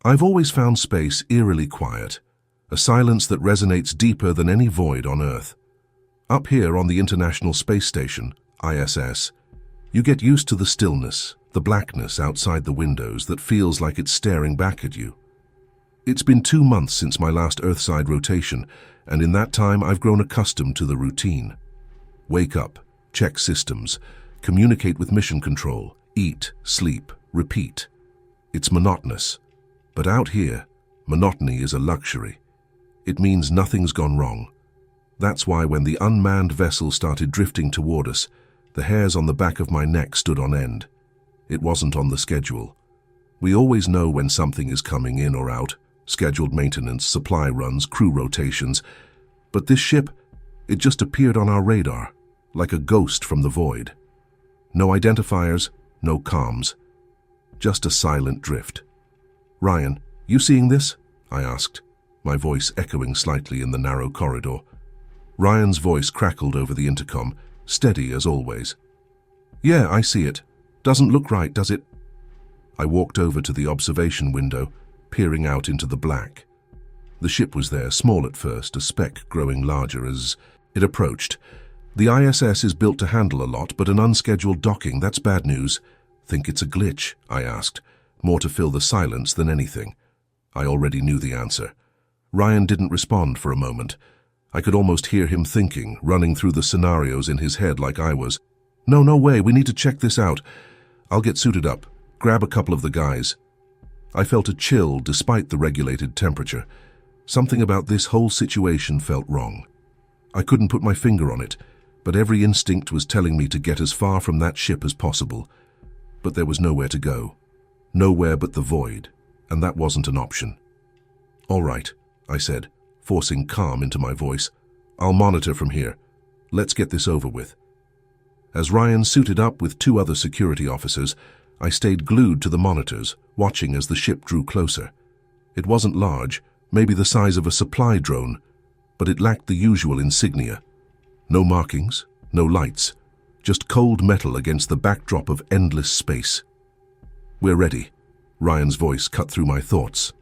I've always found space eerily quiet, a silence that resonates deeper than any void on Earth. Up here on the International Space Station, ISS, you get used to the stillness, the blackness outside the windows that feels like it's staring back at you. It's been 2 months since my last Earthside rotation, and in that time I've grown accustomed to the routine. Wake up, check systems, communicate with mission control, eat, sleep, repeat. It's monotonous. But out here, monotony is a luxury. It means nothing's gone wrong. That's why when the unmanned vessel started drifting toward us, the hairs on the back of my neck stood on end. It wasn't on the schedule. We always know when something is coming in or out, scheduled maintenance, supply runs, crew rotations. But this ship, it just appeared on our radar, like a ghost from the void. No identifiers, no comms. Just a silent drift. "Ryan, you seeing this?" I asked, my voice echoing slightly in the narrow corridor. Ryan's voice crackled over the intercom, steady as always. "Yeah, I see it. Doesn't look right, does it?" I walked over to the observation window, peering out into the black. The ship was there, small at first, a speck growing larger as it approached. The ISS is built to handle a lot, but an unscheduled docking, that's bad news. "Think it's a glitch?" I asked, more to fill the silence than anything. I already knew the answer. Ryan didn't respond for a moment. I could almost hear him thinking, running through the scenarios in his head like I was. No way, we need to check this out. I'll get suited up, grab a couple of the guys." I felt a chill despite the regulated temperature. Something about this whole situation felt wrong. I couldn't put my finger on it, but every instinct was telling me to get as far from that ship as possible. But there was nowhere to go. Nowhere but the void, and that wasn't an option. "All right," I said, forcing calm into my voice. "I'll monitor from here. Let's get this over with." As Ryan suited up with 2 other security officers, I stayed glued to the monitors, watching as the ship drew closer. It wasn't large, maybe the size of a supply drone, but it lacked the usual insignia. No markings, no lights, just cold metal against the backdrop of endless space. "We're ready," Ryan's voice cut through my thoughts.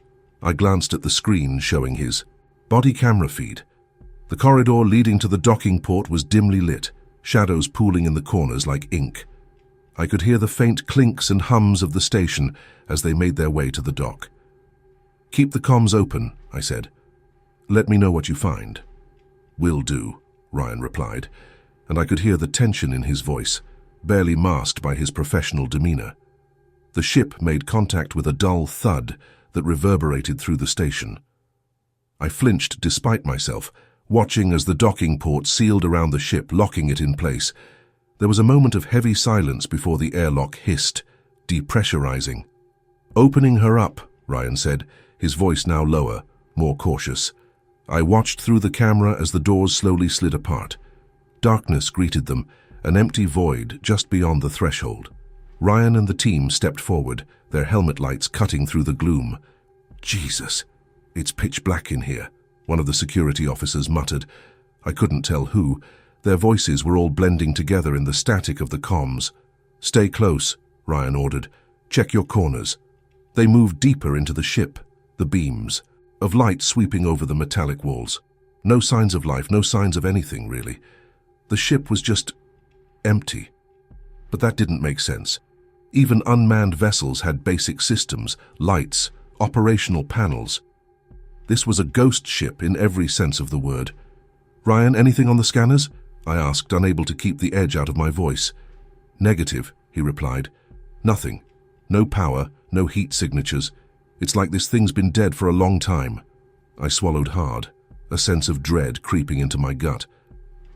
I glanced at the screen showing his body camera feed. The corridor leading to the docking port was dimly lit, shadows pooling in the corners like ink. I could hear the faint clinks and hums of the station as they made their way to the dock. "Keep the comms open," I said. "Let me know what you find." "Will do," Ryan replied, and I could hear the tension in his voice, barely masked by his professional demeanor. The ship made contact with a dull thud that reverberated through the station. I flinched despite myself, watching as the docking port sealed around the ship, locking it in place. There was a moment of heavy silence before the airlock hissed, depressurizing. "Opening her up," Ryan said, his voice now lower, more cautious. I watched through the camera as the doors slowly slid apart. Darkness greeted them, an empty void just beyond the threshold. Ryan and the team stepped forward, their helmet lights cutting through the gloom. "Jesus, it's pitch black in here," one of the security officers muttered. I couldn't tell who. Their voices were all blending together in the static of the comms. "Stay close," Ryan ordered. "Check your corners." They moved deeper into the ship, the beams of light sweeping over the metallic walls. No signs of life, no signs of anything, really. The ship was just empty. But that didn't make sense. Even unmanned vessels had basic systems, lights, operational panels. This was a ghost ship in every sense of the word. "Ryan, anything on the scanners?" I asked, unable to keep the edge out of my voice. "Negative," he replied. "Nothing. No power, no heat signatures. It's like this thing's been dead for a long time." I swallowed hard, a sense of dread creeping into my gut.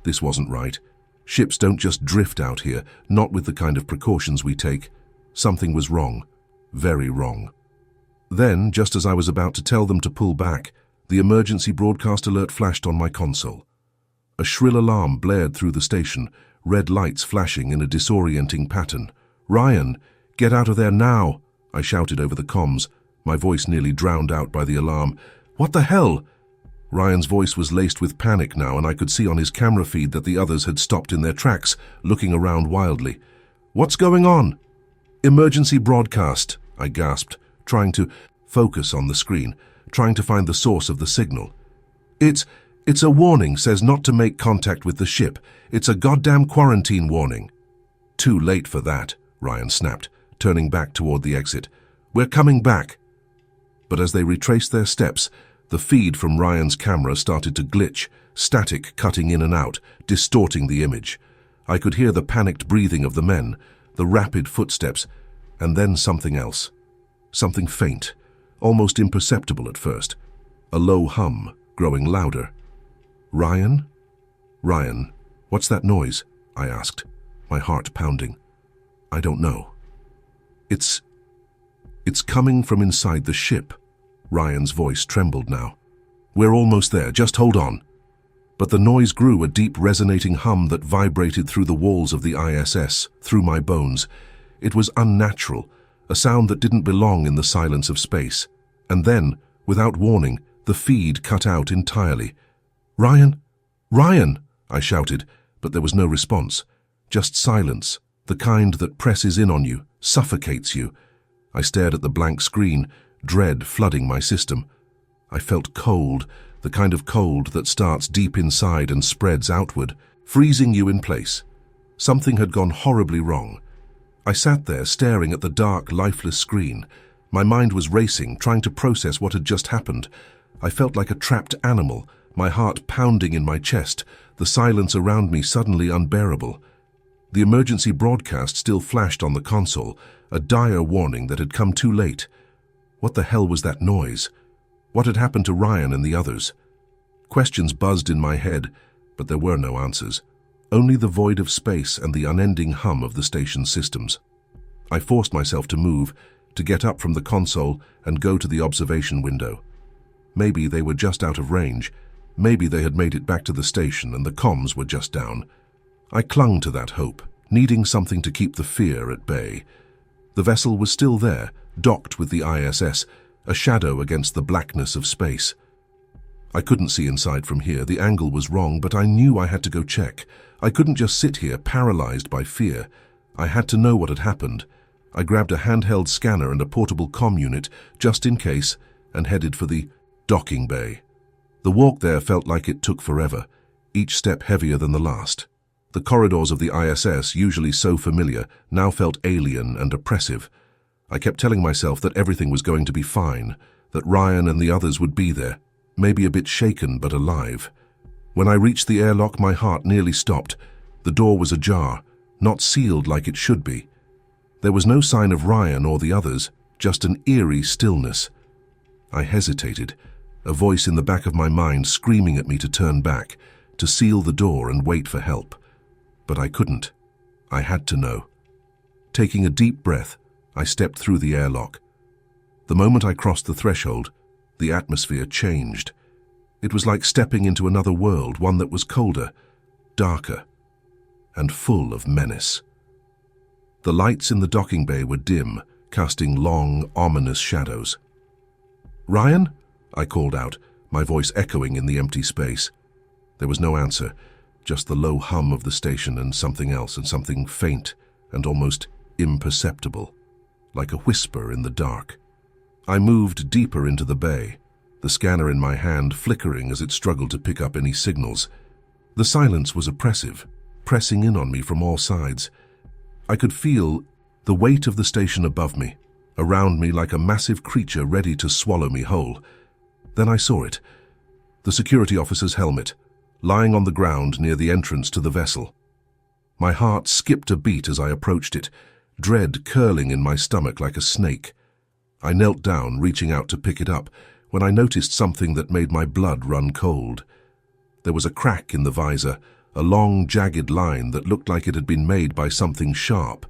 This wasn't right. Ships don't just drift out here, not with the kind of precautions we take. Something was wrong. Very wrong. Then, just as I was about to tell them to pull back, the emergency broadcast alert flashed on my console. A shrill alarm blared through the station, red lights flashing in a disorienting pattern. "Ryan, get out of there now!" I shouted over the comms, my voice nearly drowned out by the alarm. "What the hell?" Ryan's voice was laced with panic now, and I could see on his camera feed that the others had stopped in their tracks, looking around wildly. "What's going on?" "Emergency broadcast," I gasped, trying to... focus on the screen, trying to find the source of the signal. It's a warning, says not to make contact with the ship. It's a goddamn quarantine warning. Too late for that, Ryan snapped, turning back toward the exit. We're coming back. But as they retraced their steps, the feed from Ryan's camera started to glitch, static cutting in and out, distorting the image. I could hear the panicked breathing of the men, the rapid footsteps, and then something else. Something faint, almost imperceptible at first. A low hum, growing louder. Ryan? Ryan, what's that noise? I asked, my heart pounding. I don't know. It's coming from inside the ship. Ryan's voice trembled now. We're almost there, just hold on. But the noise grew, a deep resonating hum that vibrated through the walls of the ISS, through my bones. It was unnatural, a sound that didn't belong in the silence of space. And then, without warning, the feed cut out entirely. Ryan? Ryan! I shouted, but there was no response. Just silence, the kind that presses in on you, suffocates you. I stared at the blank screen, dread flooding my system. I felt cold, the kind of cold that starts deep inside and spreads outward, freezing you in place. Something had gone horribly wrong. I sat there staring at the dark, lifeless screen. My mind was racing, trying to process what had just happened. I felt like a trapped animal, my heart pounding in my chest, the silence around me suddenly unbearable. The emergency broadcast still flashed on the console, a dire warning that had come too late. What the hell was that noise? What had happened to Ryan and the others? Questions buzzed in my head, but there were no answers. Only the void of space and the unending hum of the station's systems. I forced myself to move, to get up from the console and go to the observation window. Maybe they were just out of range. Maybe they had made it back to the station and the comms were just down. I clung to that hope, needing something to keep the fear at bay. The vessel was still there, docked with the ISS, a shadow against the blackness of space. I couldn't see inside from here, the angle was wrong, but I knew I had to go check. I couldn't just sit here, paralyzed by fear. I had to know what had happened. I grabbed a handheld scanner and a portable comm unit, just in case, and headed for the docking bay. The walk there felt like it took forever, each step heavier than the last. The corridors of the ISS, usually so familiar, now felt alien and oppressive. I kept telling myself that everything was going to be fine, that Ryan and the others would be there, maybe a bit shaken but alive. When I reached the airlock, my heart nearly stopped. The door was ajar, not sealed like it should be. There was no sign of Ryan or the others, just an eerie stillness. I hesitated, a voice in the back of my mind screaming at me to turn back, to seal the door and wait for help. But I couldn't. I had to know. Taking a deep breath, I stepped through the airlock. The moment I crossed the threshold, the atmosphere changed. It was like stepping into another world, one that was colder, darker, and full of menace. The lights in the docking bay were dim, casting long, ominous shadows. "Ryan?" I called out, my voice echoing in the empty space. There was no answer, just the low hum of the station and something faint and almost imperceptible, like a whisper in the dark. I moved deeper into the bay, the scanner in my hand flickering as it struggled to pick up any signals. The silence was oppressive, pressing in on me from all sides. I could feel the weight of the station above me, around me like a massive creature ready to swallow me whole. Then I saw it, the security officer's helmet, lying on the ground near the entrance to the vessel. My heart skipped a beat as I approached it, dread curling in my stomach like a snake. I knelt down, reaching out to pick it up, when I noticed something that made my blood run cold. There was a crack in the visor, a long, jagged line that looked like it had been made by something sharp.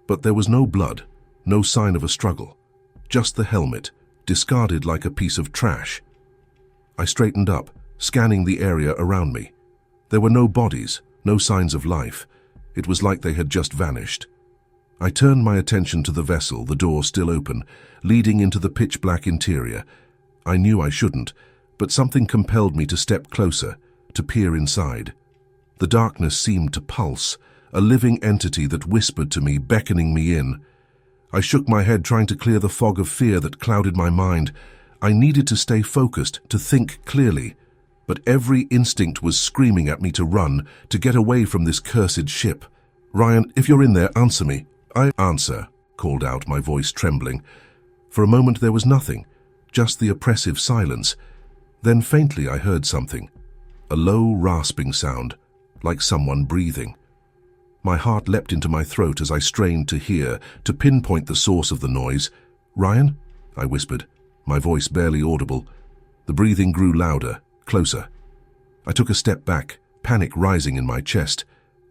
But there was no blood, no sign of a struggle, just the helmet, discarded like a piece of trash. I straightened up, scanning the area around me. There were no bodies, no signs of life. It was like they had just vanished. I turned my attention to the vessel, the door still open, leading into the pitch-black interior. I knew I shouldn't, but something compelled me to step closer, to peer inside. The darkness seemed to pulse, a living entity that whispered to me, beckoning me in. I shook my head, trying to clear the fog of fear that clouded my mind. I needed to stay focused, to think clearly. But every instinct was screaming at me to run, to get away from this cursed ship. "Ryan, if you're in there, answer me." "I answer," called out, my voice trembling. For a moment there was nothing, just the oppressive silence. Then faintly I heard something, a low, rasping sound, like someone breathing. My heart leapt into my throat as I strained to hear, to pinpoint the source of the noise. "Ryan?" I whispered, my voice barely audible. The breathing grew louder, closer. I took a step back, panic rising in my chest.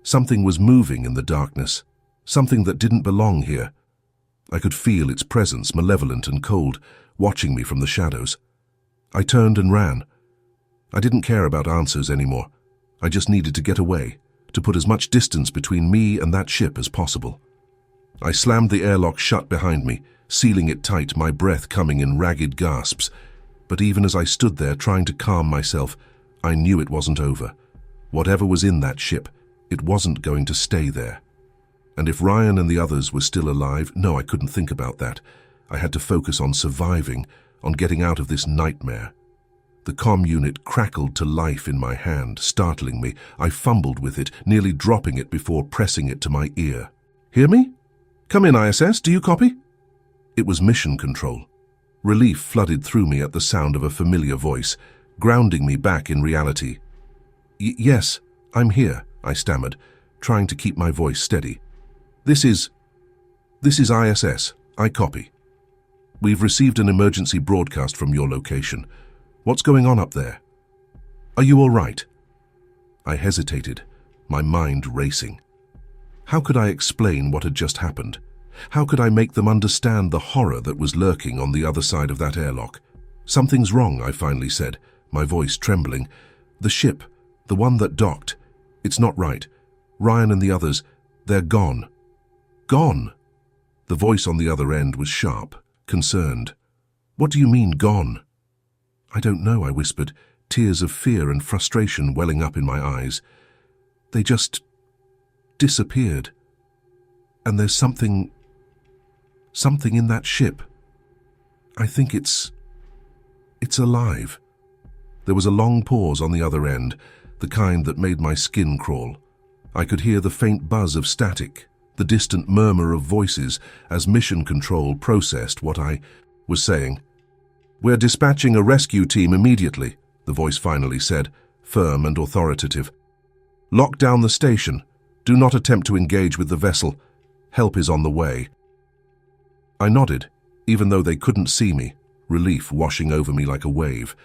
Something was moving in the darkness, something that didn't belong here. I could feel its presence, malevolent and cold, watching me from the shadows. I turned and ran. I didn't care about answers anymore. I just needed to get away, to put as much distance between me and that ship as possible. I slammed the airlock shut behind me, sealing it tight, my breath coming in ragged gasps. But even as I stood there trying to calm myself, I knew it wasn't over. Whatever was in that ship, it wasn't going to stay there. And if Ryan and the others were still alive, no, I couldn't think about that. I had to focus on surviving, on getting out of this nightmare. The comm unit crackled to life in my hand, startling me. I fumbled with it, nearly dropping it before pressing it to my ear. "Hear me? Come in, ISS. Do you copy?" It was Mission Control. Relief flooded through me at the sound of a familiar voice, grounding me back in reality. Yes, I'm here," I stammered, trying to keep my voice steady. This is ISS. I copy. We've received an emergency broadcast from your location. What's going on up there? Are you all right?" I hesitated, my mind racing. How could I explain what had just happened? How could I make them understand the horror that was lurking on the other side of that airlock? "Something's wrong," I finally said, my voice trembling. "The ship, the one that docked, it's not right. Ryan and the others, they're gone." "Gone?" The voice on the other end was sharp, concerned. "What do you mean, gone?" "I don't know," I whispered, tears of fear and frustration welling up in my eyes. "They just disappeared. And there's something in that ship. I think it's alive." There was a long pause on the other end, the kind that made my skin crawl. I could hear the faint buzz of static, the distant murmur of voices as Mission Control processed what I was saying. "We're dispatching a rescue team immediately," the voice finally said, firm and authoritative. "Lock down the station. Do not attempt to engage with the vessel. Help is on the way." I nodded, even though they couldn't see me, relief washing over me like a wave.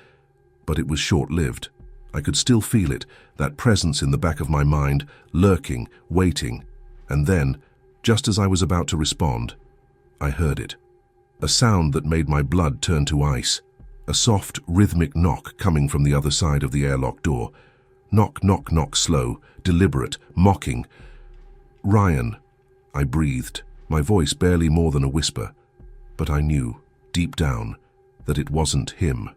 But it was short-lived. I could still feel it, that presence in the back of my mind, lurking, waiting. And then, just as I was about to respond, I heard it. A sound that made my blood turn to ice. A soft, rhythmic knock coming from the other side of the airlock door. Knock, knock, knock, slow, deliberate, mocking. "Ryan," I breathed, my voice barely more than a whisper. But I knew, deep down, that it wasn't him.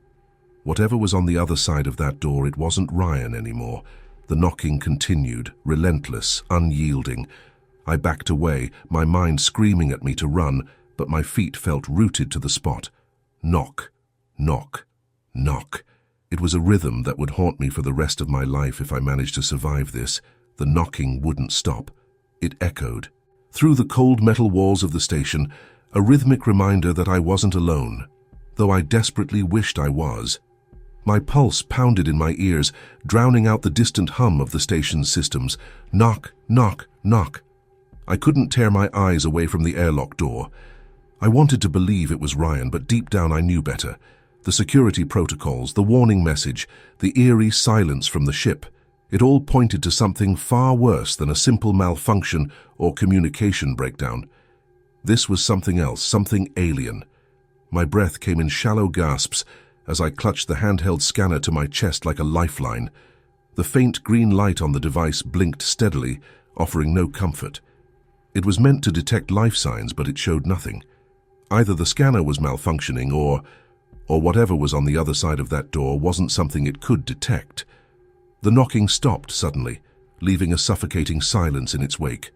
Whatever was on the other side of that door, it wasn't Ryan anymore. The knocking continued, relentless, unyielding. I backed away, my mind screaming at me to run, but my feet felt rooted to the spot. Knock, knock, knock. It was a rhythm that would haunt me for the rest of my life if I managed to survive this. The knocking wouldn't stop. It echoed. Through the cold metal walls of the station, a rhythmic reminder that I wasn't alone, though I desperately wished I was. My pulse pounded in my ears, drowning out the distant hum of the station's systems. Knock, knock, knock. I couldn't tear my eyes away from the airlock door. I wanted to believe it was Ryan, but deep down I knew better. The security protocols, the warning message, the eerie silence from the ship, it all pointed to something far worse than a simple malfunction or communication breakdown. This was something else, something alien. My breath came in shallow gasps as I clutched the handheld scanner to my chest like a lifeline. The faint green light on the device blinked steadily, offering no comfort. It was meant to detect life signs, but it showed nothing. Either the scanner was malfunctioning or whatever was on the other side of that door wasn't something it could detect. The knocking stopped suddenly, leaving a suffocating silence in its wake.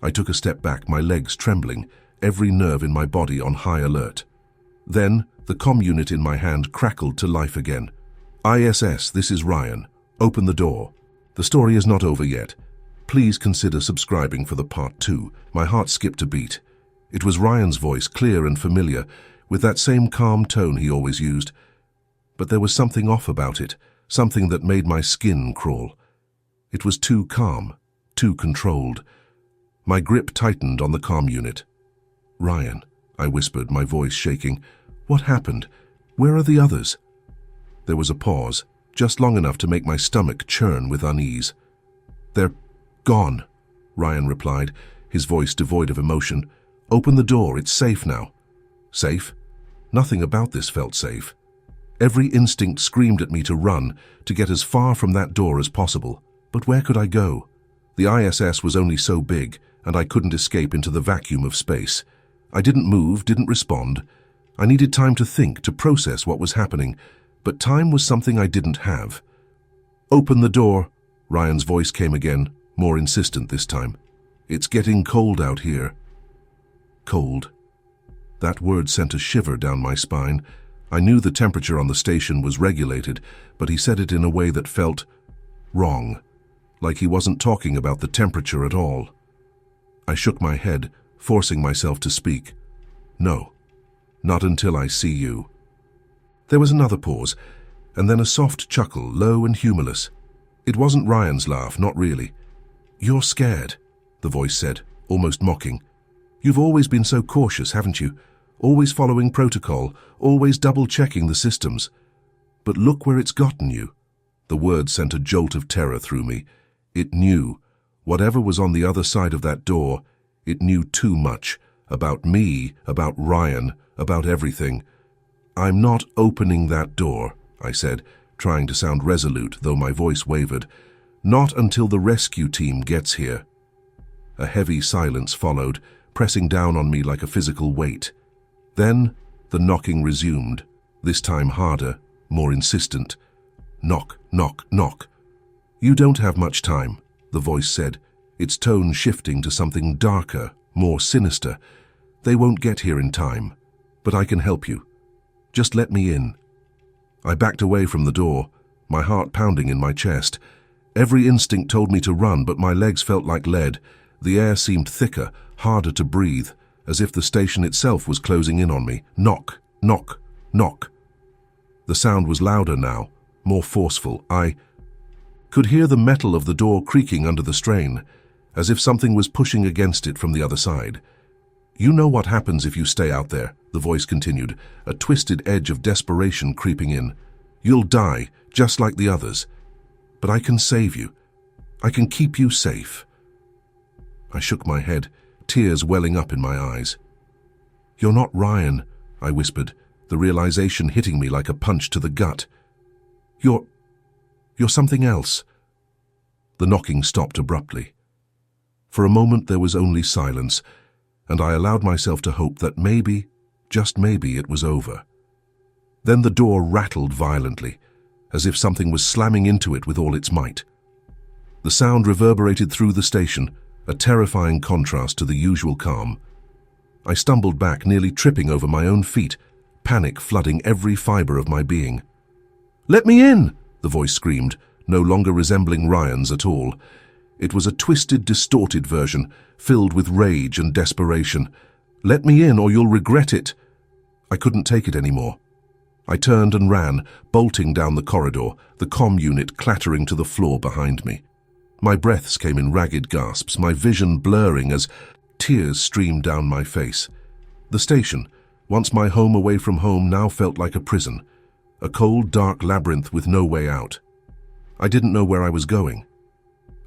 I took a step back, my legs trembling, every nerve in my body on high alert. Then, the comm unit in my hand crackled to life again. ISS, this is Ryan. Open the door. The story is not over yet. Please consider subscribing for the part 2. My heart skipped a beat. It was Ryan's voice, clear and familiar, with that same calm tone he always used. But there was something off about it, something that made my skin crawl. It was too calm, too controlled. My grip tightened on the comm unit. "Ryan," I whispered, my voice shaking. "What happened? Where are the others?" There was a pause, just long enough to make my stomach churn with unease. "They're gone," Ryan replied, his voice devoid of emotion. "Open the door, it's safe now." Safe? Nothing about this felt safe. Every instinct screamed at me to run, to get as far from that door as possible. But where could I go? The ISS was only so big, and I couldn't escape into the vacuum of space. I didn't move, didn't respond. I needed time to think, to process what was happening, but time was something I didn't have. "Open the door," Ryan's voice came again, more insistent this time. "It's getting cold out here." Cold. That word sent a shiver down my spine. I knew the temperature on the station was regulated, but he said it in a way that felt wrong, like he wasn't talking about the temperature at all. I shook my head, forcing myself to speak. "No, not until I see you." There was another pause, and then a soft chuckle, low and humorless. It wasn't Ryan's laugh, not really. "You're scared," the voice said, almost mocking. "You've always been so cautious, haven't you? Always following protocol, always double-checking the systems. But look where it's gotten you." The word sent a jolt of terror through me. It knew. Whatever was on the other side of that door, it knew too much. About me, about Ryan, about everything. "I'm not opening that door," I said, trying to sound resolute, though my voice wavered. "Not until the rescue team gets here." A heavy silence followed, pressing down on me like a physical weight. Then the knocking resumed, this time harder, more insistent. Knock, knock, knock. "You don't have much time," the voice said, its tone shifting to something darker, more sinister. "They won't get here in time, but I can help you. Just let me in." I backed away from the door, my heart pounding in my chest. Every instinct told me to run, but my legs felt like lead. The air seemed thicker, harder to breathe, as if the station itself was closing in on me. Knock, knock, knock. The sound was louder now, more forceful. I could hear the metal of the door creaking under the strain, as if something was pushing against it from the other side. "You know what happens if you stay out there," the voice continued, a twisted edge of desperation creeping in. "You'll die, just like the others. But I can save you. I can keep you safe." I shook my head, tears welling up in my eyes. "You're not Ryan," I whispered, the realization hitting me like a punch to the gut. You're something else." The knocking stopped abruptly. For a moment there was only silence, and I allowed myself to hope that maybe, just maybe, it was over. Then the door rattled violently, as if something was slamming into it with all its might. The sound reverberated through the station, a terrifying contrast to the usual calm. I stumbled back, nearly tripping over my own feet, panic flooding every fiber of my being. "Let me in!" the voice screamed, no longer resembling Ryan's at all. It was a twisted, distorted version, filled with rage and desperation. "Let me in or you'll regret it." I couldn't take it anymore. I turned and ran, bolting down the corridor, the comm unit clattering to the floor behind me. My breaths came in ragged gasps, my vision blurring as tears streamed down my face. The station, once my home away from home, now felt like a prison, a cold, dark labyrinth with no way out. I didn't know where I was going.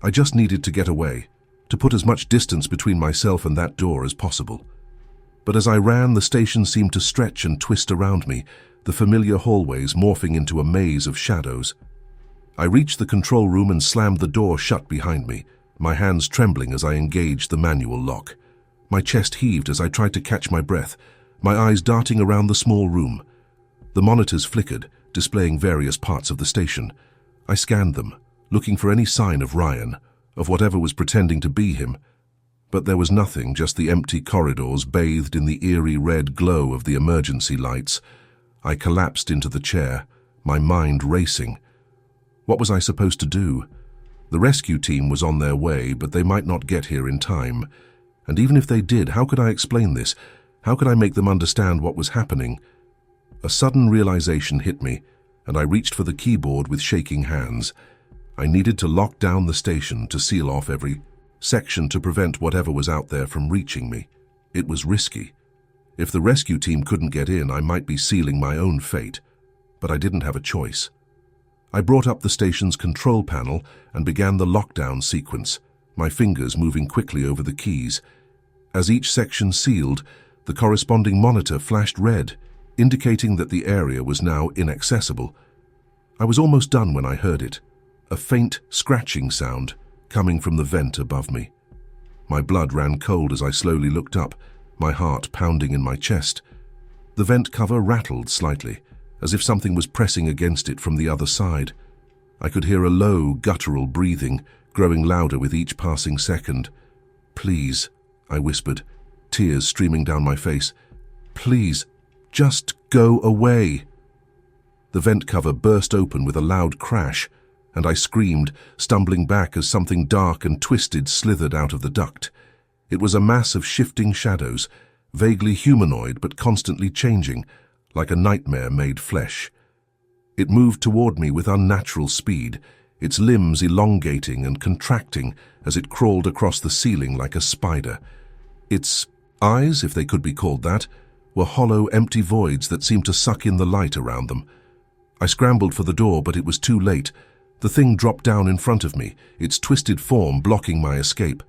I just needed to get away, to put as much distance between myself and that door as possible. But as I ran, the station seemed to stretch and twist around me, the familiar hallways morphing into a maze of shadows. I reached the control room and slammed the door shut behind me, my hands trembling as I engaged the manual lock. My chest heaved as I tried to catch my breath, my eyes darting around the small room. The monitors flickered, displaying various parts of the station. I scanned them, looking for any sign of Ryan, of whatever was pretending to be him. But there was nothing, just the empty corridors bathed in the eerie red glow of the emergency lights. I collapsed into the chair, my mind racing. What was I supposed to do? The rescue team was on their way, but they might not get here in time. And even if they did, how could I explain this? How could I make them understand what was happening? A sudden realization hit me, and I reached for the keyboard with shaking hands. I needed to lock down the station, to seal off every section, to prevent whatever was out there from reaching me. It was risky. If the rescue team couldn't get in, I might be sealing my own fate. But I didn't have a choice. I brought up the station's control panel and began the lockdown sequence, my fingers moving quickly over the keys. As each section sealed, the corresponding monitor flashed red, indicating that the area was now inaccessible. I was almost done when I heard it, a faint scratching sound coming from the vent above me. My blood ran cold as I slowly looked up, my heart pounding in my chest. The vent cover rattled slightly, as if something was pressing against it from the other side. I could hear a low, guttural breathing, growing louder with each passing second. "Please," I whispered, tears streaming down my face. "Please, just go away." The vent cover burst open with a loud crash, and I screamed, stumbling back as something dark and twisted slithered out of the duct. It was a mass of shifting shadows, vaguely humanoid but constantly changing, like a nightmare made flesh. It moved toward me with unnatural speed, its limbs elongating and contracting as it crawled across the ceiling like a spider. Its eyes, if they could be called that, were hollow, empty voids that seemed to suck in the light around them. I scrambled for the door, but it was too late. The thing dropped down in front of me, its twisted form blocking my escape.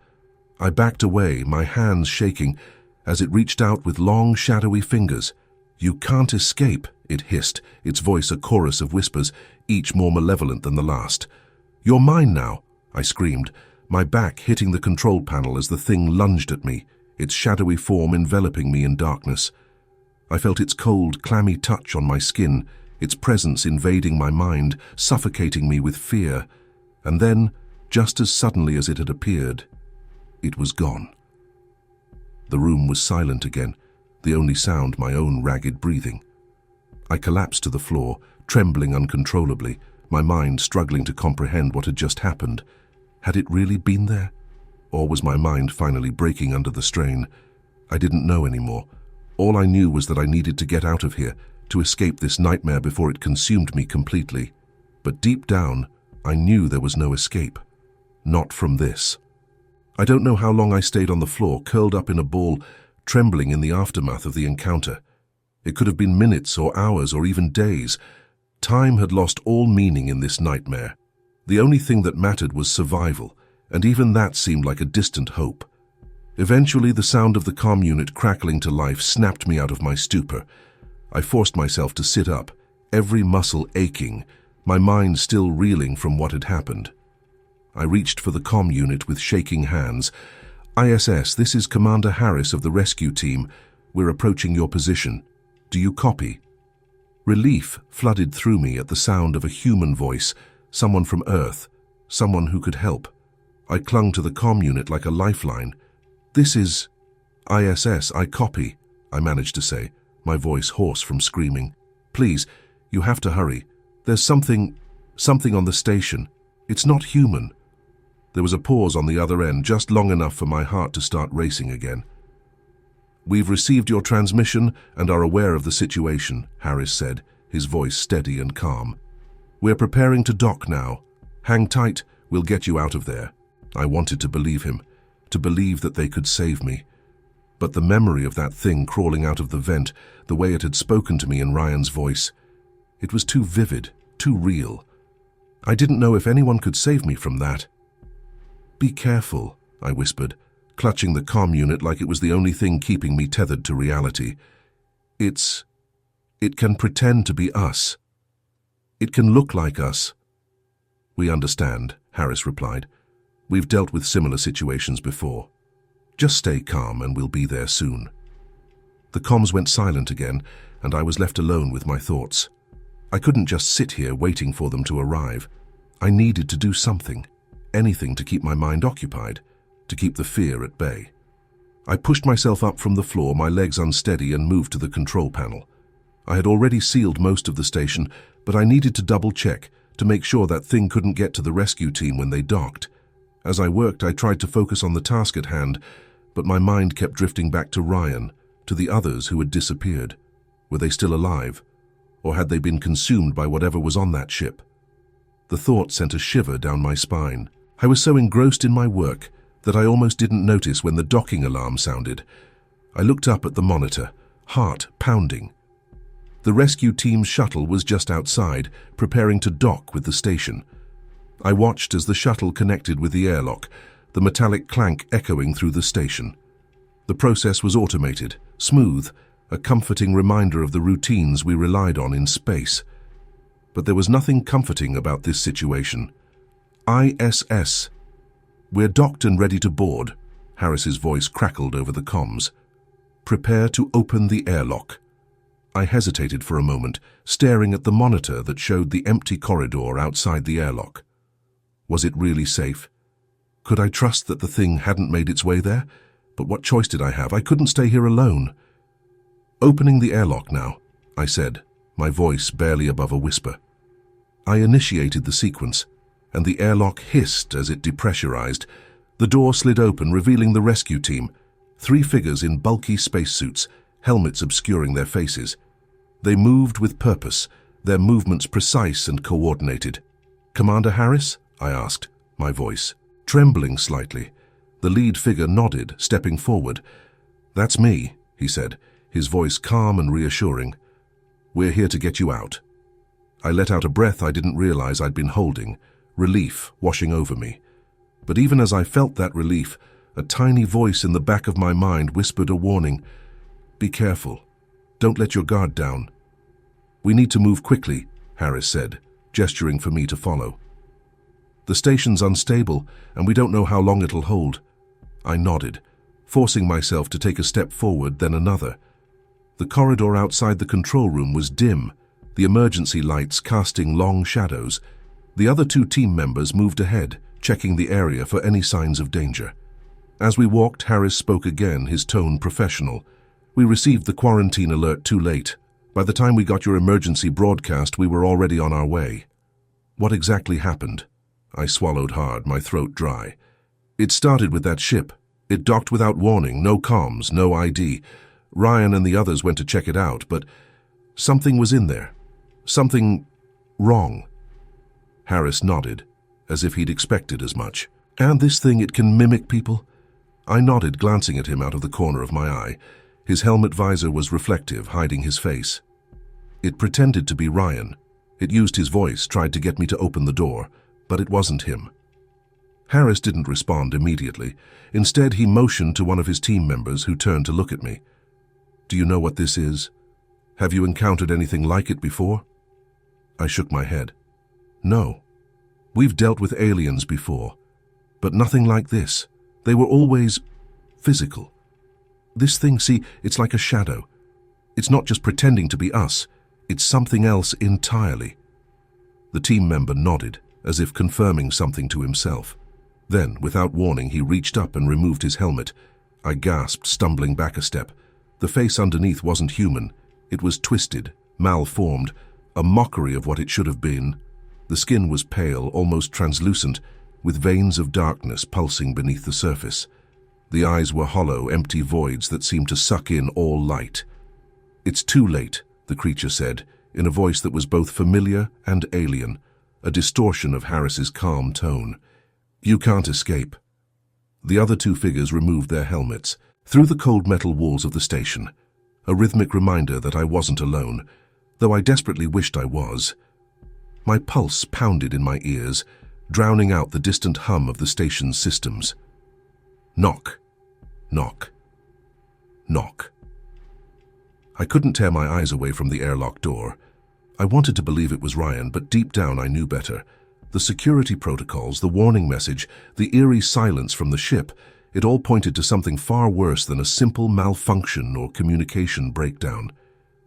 I backed away, my hands shaking, as it reached out with long, shadowy fingers. "You can't escape," it hissed, its voice a chorus of whispers, each more malevolent than the last. "You're mine now," I screamed, my back hitting the control panel as the thing lunged at me, its shadowy form enveloping me in darkness. I felt its cold, clammy touch on my skin, its presence invading my mind, suffocating me with fear. And then, just as suddenly as it had appeared, it was gone. The room was silent again, the only sound my own ragged breathing. I collapsed to the floor, trembling uncontrollably, my mind struggling to comprehend what had just happened. Had it really been there? Or was my mind finally breaking under the strain? I didn't know anymore. All I knew was that I needed to get out of here, to escape this nightmare before it consumed me completely. But deep down, I knew there was no escape. Not from this. I don't know how long I stayed on the floor, curled up in a ball, trembling in the aftermath of the encounter. It could have been minutes or hours or even days. Time had lost all meaning in this nightmare. The only thing that mattered was survival, and even that seemed like a distant hope. Eventually, the sound of the comm unit crackling to life snapped me out of my stupor. I forced myself to sit up, every muscle aching, my mind still reeling from what had happened. I reached for the comm unit with shaking hands. "ISS, this is Commander Harris of the rescue team. We're approaching your position. Do you copy?" Relief flooded through me at the sound of a human voice, someone from Earth, someone who could help. I clung to the comm unit like a lifeline. "This is ISS, I copy," I managed to say, my voice hoarse from screaming. "Please, you have to hurry. There's something on the station. It's not human." There was a pause on the other end, just long enough for my heart to start racing again. "We've received your transmission and are aware of the situation," Harris said, his voice steady and calm. "We're preparing to dock now. Hang tight, we'll get you out of there." I wanted to believe him, to believe that they could save me. But the memory of that thing crawling out of the vent, the way it had spoken to me in Ryan's voice, it was too vivid, too real. I didn't know if anyone could save me from that. "Be careful," I whispered, clutching the comm unit like it was the only thing keeping me tethered to reality. It can pretend to be us. It can look like us." "We understand," Harris replied. "We've dealt with similar situations before. Just stay calm and we'll be there soon." The comms went silent again, and I was left alone with my thoughts. I couldn't just sit here waiting for them to arrive. I needed to do something, anything to keep my mind occupied, to keep the fear at bay. I pushed myself up from the floor, my legs unsteady, and moved to the control panel. I had already sealed most of the station, but I needed to double-check to make sure that thing couldn't get to the rescue team when they docked. As I worked, I tried to focus on the task at hand, but my mind kept drifting back to Ryan, to the others who had disappeared. Were they still alive? Or had they been consumed by whatever was on that ship? The thought sent a shiver down my spine. I was so engrossed in my work that I almost didn't notice when the docking alarm sounded. I looked up at the monitor, heart pounding. The rescue team's shuttle was just outside, preparing to dock with the station. I watched as the shuttle connected with the airlock, the metallic clank echoing through the station. The process was automated, smooth, a comforting reminder of the routines we relied on in space. But there was nothing comforting about this situation. ISS. "We're docked and ready to board," Harris's voice crackled over the comms. "Prepare to open the airlock." I hesitated for a moment, staring at the monitor that showed the empty corridor outside the airlock. Was it really safe? Could I trust that the thing hadn't made its way there? But what choice did I have? I couldn't stay here alone. "Opening the airlock now," I said, my voice barely above a whisper. I initiated the sequence, and the airlock hissed as it depressurized. The door slid open, revealing the rescue team, 3 figures in bulky spacesuits, helmets obscuring their faces. They moved with purpose, their movements precise and coordinated. "Commander Harris?" I asked, my voice trembling slightly. The lead figure nodded, stepping forward. "That's me," he said, his voice calm and reassuring. "We're here to get you out." I let out a breath I didn't realize I'd been holding, relief washing over me. But even as I felt that relief, a tiny voice in the back of my mind whispered a warning. "Be careful. Don't let your guard down." "We need to move quickly," Harris said, gesturing for me to follow. "The station's unstable, and we don't know how long it'll hold." I nodded, forcing myself to take a step forward, then another. The corridor outside the control room was dim, the emergency lights casting long shadows. The other 2 team members moved ahead, checking the area for any signs of danger. As we walked, Harris spoke again, his tone professional. "We received the quarantine alert too late. By the time we got your emergency broadcast, we were already on our way." "What exactly happened?" I swallowed hard, my throat dry. "It started with that ship. It docked without warning, no comms, no ID. Ryan and the others went to check it out, but something was in there. Something wrong." Harris nodded, as if he'd expected as much. "And this thing, it can mimic people?" I nodded, glancing at him out of the corner of my eye. His helmet visor was reflective, hiding his face. "It pretended to be Ryan. It used his voice, tried to get me to open the door, but it wasn't him." Harris didn't respond immediately. Instead, he motioned to one of his team members, who turned to look at me. "Do you know what this is? Have you encountered anything like it before?" I shook my head. "No. We've dealt with aliens before, but nothing like this. They were always physical. This thing, see, it's like a shadow. It's not just pretending to be us, it's something else entirely." The team member nodded, as if confirming something to himself. Then, without warning, he reached up and removed his helmet. I gasped, stumbling back a step. The face underneath wasn't human. It was twisted, malformed, a mockery of what it should have been. The skin was pale, almost translucent, with veins of darkness pulsing beneath the surface. The eyes were hollow, empty voids that seemed to suck in all light. "It's too late," the creature said, in a voice that was both familiar and alien, a distortion of Harris's calm tone. "You can't escape." The other 2 figures removed their helmets. Through the cold metal walls of the station, a rhythmic reminder that I wasn't alone, though I desperately wished I was. My pulse pounded in my ears, drowning out the distant hum of the station's systems. Knock, knock, knock. I couldn't tear my eyes away from the airlock door. I wanted to believe it was Ryan, but deep down I knew better. The security protocols, the warning message, the eerie silence from the ship, it all pointed to something far worse than a simple malfunction or communication breakdown.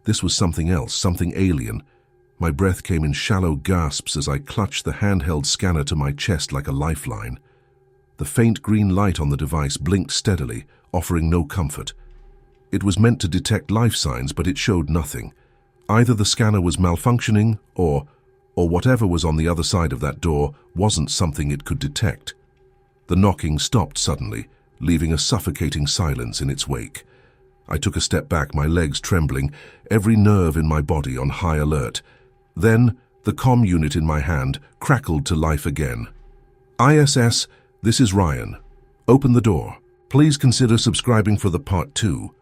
This was something else, something alien. My breath came in shallow gasps as I clutched the handheld scanner to my chest like a lifeline. The faint green light on the device blinked steadily, offering no comfort. It was meant to detect life signs, but it showed nothing. Either the scanner was malfunctioning, or whatever was on the other side of that door wasn't something it could detect. The knocking stopped suddenly, leaving a suffocating silence in its wake. I took a step back, my legs trembling, every nerve in my body on high alert. Then, the comm unit in my hand crackled to life again. ISS, this is Ryan. Open the door. Please consider subscribing for the part 2.